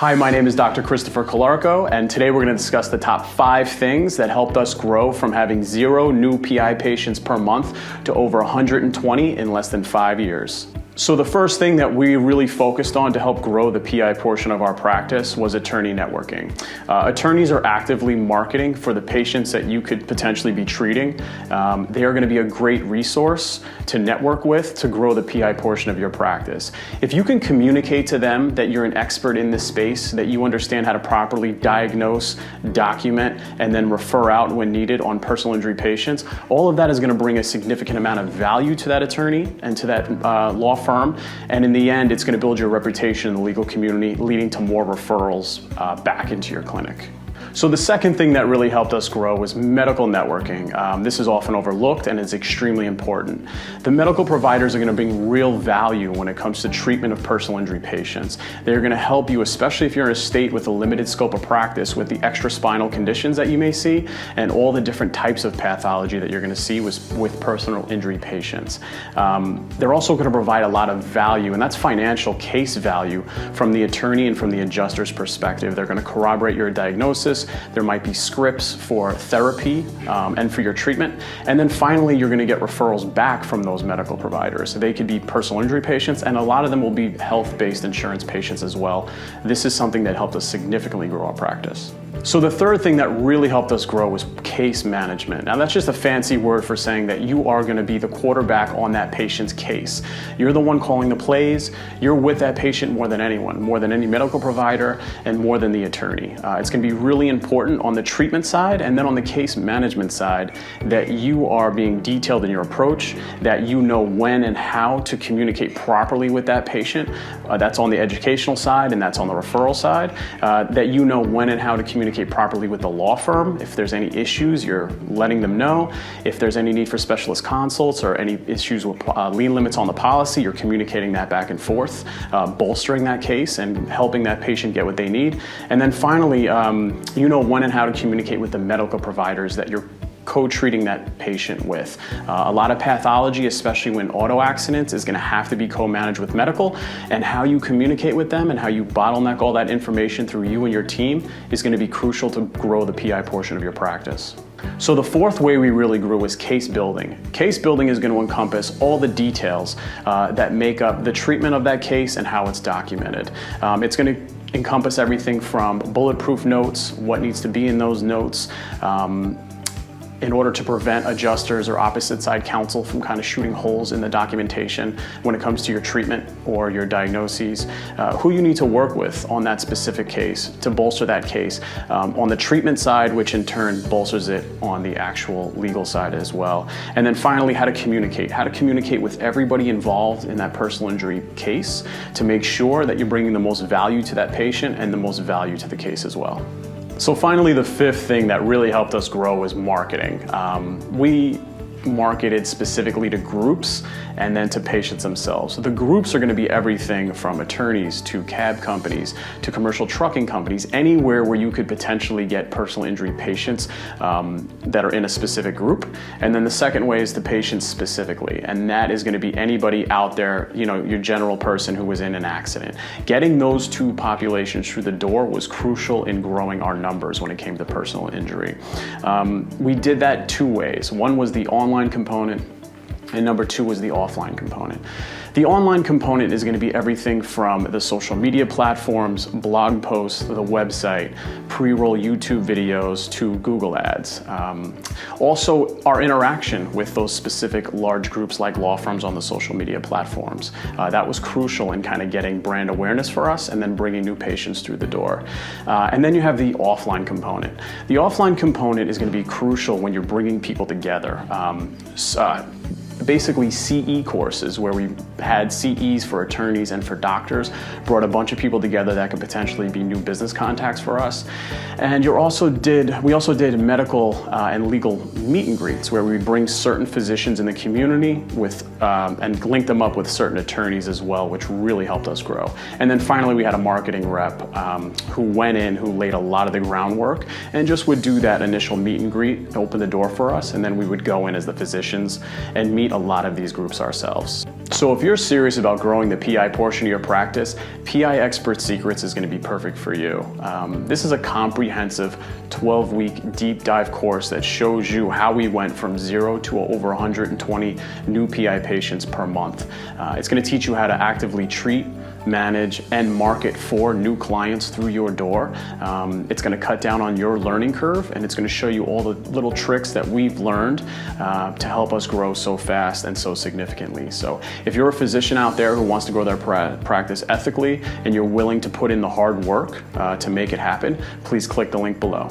Hi, my name is Dr. 𝒕𝒕💐📠, and today we're going to discuss the top 5 things that helped us grow from having 0 new PI patients per month to over 120 in less than 5 years. So the first thing that we really focused on to help grow the PI portion of our practice was attorney networking. Attorneys are actively marketing for the patients that you could potentially be treating. They are going to be a great resource to network with to grow the PI portion of your practice. If you can communicate to them that you're an expert in this space, that you understand how to properly diagnose, document, and then refer out when needed on personal injury patients, all of that is going to bring a significant amount of value to that attorney and to that law firm. And in the end, it's going to build your reputation in the legal community, leading to more referrals back into your clinic. So the second thing that really helped us grow was medical networking. This is often overlooked and is extremely important. The medical providers are going to bring real value when it comes to treatment of personal injury patients. They're going to help you, especially if you're in a state with a limited scope of practice, with the extra spinal conditions that you may see and all the different types of pathology that you're going to see with personal injury patients. They're also going to provide a lot of value, and that's financial case value from the attorney and from the adjuster's perspective. They're going to corroborate your diagnosis. There might be scripts for therapy and for your treatment. And then finally, you're going to get referrals back from those medical providers. So they could be personal injury patients, and a lot of them will be health-based insurance patients as well. This is something that helped us significantly grow our practice. So the third thing that really helped us grow was case management. Now that's just a fancy word for saying that you are going to be the quarterback on that patient's case. You're the one calling the plays. You're with that patient more than anyone, more than any medical provider, and more than the attorney. It's going to be really important on the treatment side and then on the case management side that you are being detailed in your approach, that you know when and how to communicate properly with that patient. That's on the educational side and that's on the referral side. That you know when and how to communicate properly with the law firm. If there's any issues, you're letting them know. If there's any need for specialist consults or any issues with lien limits on the policy, you're communicating that back and forth, bolstering that case and helping that patient get what they need. And then finally, you know when and how to communicate with the medical providers that you're co-treating that patient with. A lot of pathology, especially when auto accidents, is going to have to be co-managed with medical, and how you communicate with them and how you bottleneck all that information through you and your team is going to be crucial to grow the PI portion of your practice. So the fourth way we really grew was case building. Case building is going to encompass all the details that make up the treatment of that case and how it's documented. It's going to encompass everything from bulletproof notes, what needs to be in those notes, in order to prevent adjusters or opposite side counsel from kind of shooting holes in the documentation when it comes to your treatment or your diagnoses, who you need to work with on that specific case to bolster that case, on the treatment side, which in turn bolsters it on the actual legal side as well. And then finally, how to communicate with everybody involved in that personal injury case to make sure that you're bringing the most value to that patient and the most value to the case as well. So finally, the fifth thing that really helped us grow was marketing. We marketed specifically to groups and then to patients themselves. So the groups are going to be everything from attorneys to cab companies to commercial trucking companies, anywhere where you could potentially get personal injury patients that are in a specific group. And then the second way is to patients specifically, and that is going to be anybody out there, you know, your general person who was in an accident. Getting those two populations through the door was crucial in growing our numbers when it came to personal injury. We did that 2 ways. One was the online component, and number 2 was the offline component. The online component is going to be everything from the social media platforms, blog posts, the website, pre-roll YouTube videos to Google ads. Also, our interaction with those specific large groups like law firms on the social media platforms. That was crucial in kind of getting brand awareness for us and then bringing new patients through the door. And then you have the offline component. The offline component is going to be crucial when you're bringing people together. Basically CE courses where we had CEs for attorneys and for doctors, brought a bunch of people together that could potentially be new business contacts for us. And we also did medical and legal meet and greets where we would bring certain physicians in the community with and link them up with certain attorneys as well, which really helped us grow. And then finally, we had a marketing rep who went in, who laid a lot of the groundwork and just would do that initial meet and greet, open the door for us, and then we would go in as the physicians and meet a lot of these groups ourselves. So if you're serious about growing the PI portion of your practice, PI Expert Secrets is going to be perfect for you. This is a comprehensive 12-week deep dive course that shows you how we went from 0 to over 120 new PI patients per month. It's going to teach you how to actively treat, manage, and market for new clients through your door. It's going to cut down on your learning curve, and it's going to show you all the little tricks that we've learned to help us grow so fast and so significantly. So if you're a physician out there who wants to grow their practice ethically and you're willing to put in the hard work to make it happen, please click the link below.